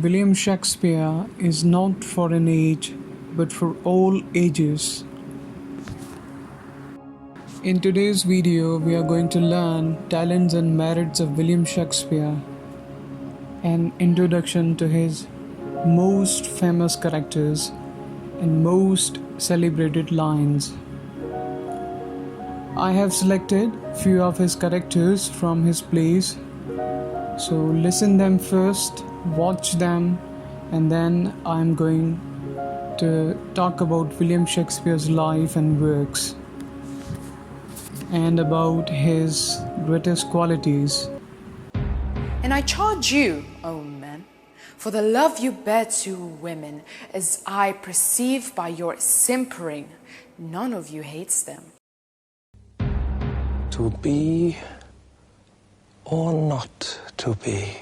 William Shakespeare is not for an age, but for all ages. In today's video, we are going to learn talents and merits of William Shakespeare, an introduction to his most famous characters and most celebrated lines. I have selected few of his characters from his plays, so listen them first, watch them, and then I'm going to talk about William Shakespeare's life and works and about his greatest qualities. And I charge you, O men, for the love you bear to women, as I perceive by your simpering, none of you hates them. To be or not to be.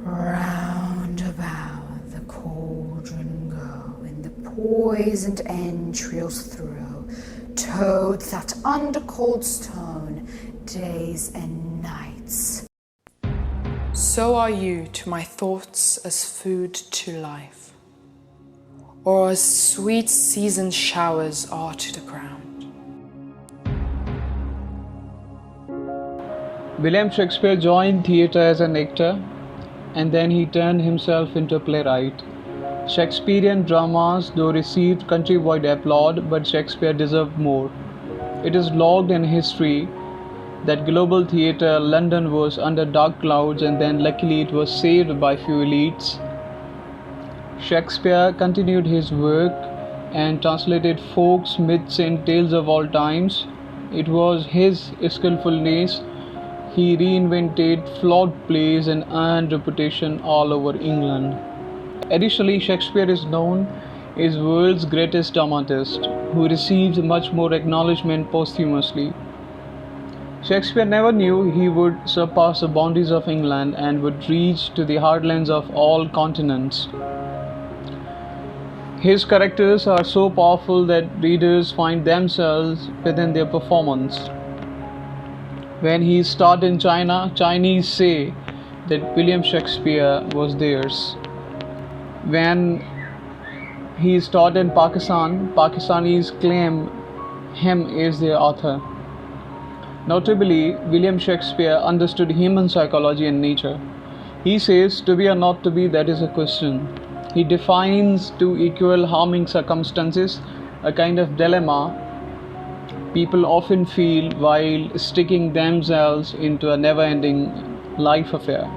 Round about the cauldron go, in the poisoned entrails throw, toads that under cold stone, days and nights. So are you to my thoughts as food to life, or as sweet seasoned showers are to the ground. William Shakespeare joined theatre as an actor, and then he turned himself into a playwright. Shakespearean dramas, though received countrywide applaud, but Shakespeare deserved more. It is logged in history that global theatre London was under dark clouds, and then luckily it was saved by few elites. Shakespeare continued his work and translated folks, myths and tales of all times. It was his skillfulness. He reinvented flawed plays and earned reputation all over England. Additionally, Shakespeare is known as world's greatest dramatist, who received much more acknowledgement posthumously. Shakespeare never knew he would surpass the boundaries of England and would reach to the heartlands of all continents. His characters are so powerful that readers find themselves within their performance. When he starred in China, Chinese say that William Shakespeare was theirs. When he starred in Pakistan, Pakistanis claim him as their author. Notably, William Shakespeare understood human psychology and nature. He says, to be or not to be, that is a question. He defines two equal harming circumstances, a kind of dilemma people often feel while sticking themselves into a never-ending life affair.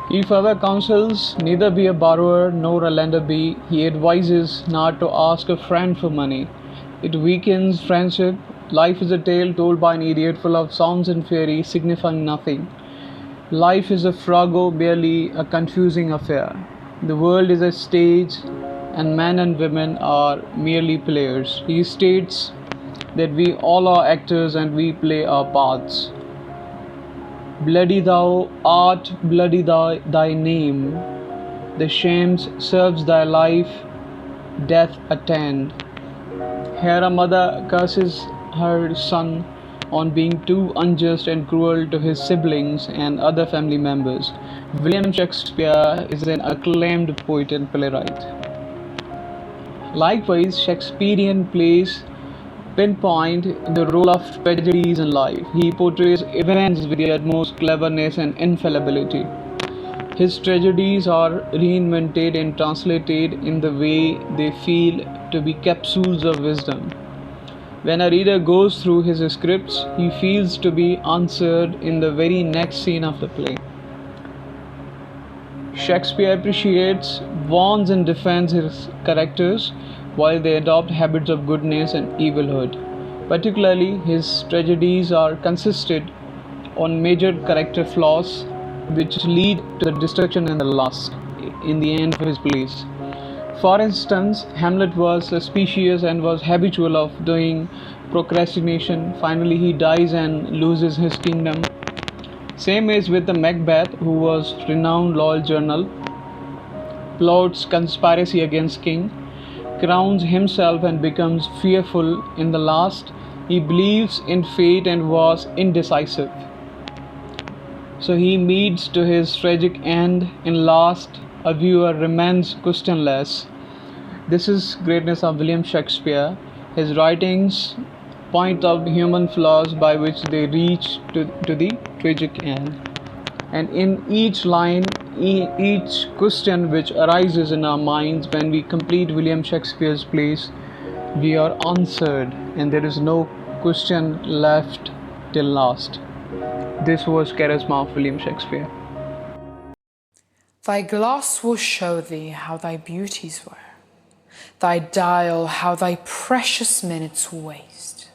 He further counsels, neither be a borrower nor a lender be. He advises not to ask a friend for money. It weakens friendship. Life is a tale told by an idiot, full of sounds and fairy signifying nothing. Life is a farrago, barely a confusing affair. The world is a stage, and men and women are merely players. He states that we all are actors and we play our parts. Bloody thou art, bloody thy name. The shames serves thy life, death attend. Here a mother curses her son on being too unjust and cruel to his siblings and other family members. William Shakespeare is an acclaimed poet and playwright. Likewise, Shakespearean plays pinpoint the role of tragedies in life. He portrays events with the utmost cleverness and infallibility. His tragedies are reinvented and translated in the way they feel to be capsules of wisdom. When a reader goes through his scripts, he feels to be answered in the very next scene of the play. Shakespeare appreciates, warns and defends his characters while they adopt habits of goodness and evilhood. Particularly, his tragedies are consisted on major character flaws which lead to the destruction and the loss in the end of his plays. For instance, Hamlet was suspicious and was habitual of doing procrastination. Finally, he dies and loses his kingdom. Same is with the Macbeth, who was renowned loyal general, plots conspiracy against king, crowns himself and becomes fearful in the last. He believes in fate and was indecisive. So he meets to his tragic end. In last, a viewer remains questionless. This is greatness of William Shakespeare. His writings point out human flaws by which they reach to the tragic end. And in each line, each question which arises in our minds when we complete William Shakespeare's plays, we are answered, and there is no question left till last. This was charisma of William Shakespeare. Thy glass will show thee how thy beauties were, thy dial how thy precious minutes waste.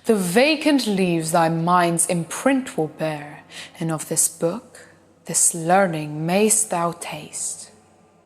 The vacant leaves thy mind's imprint will bear, and of this book, this learning mayst thou taste.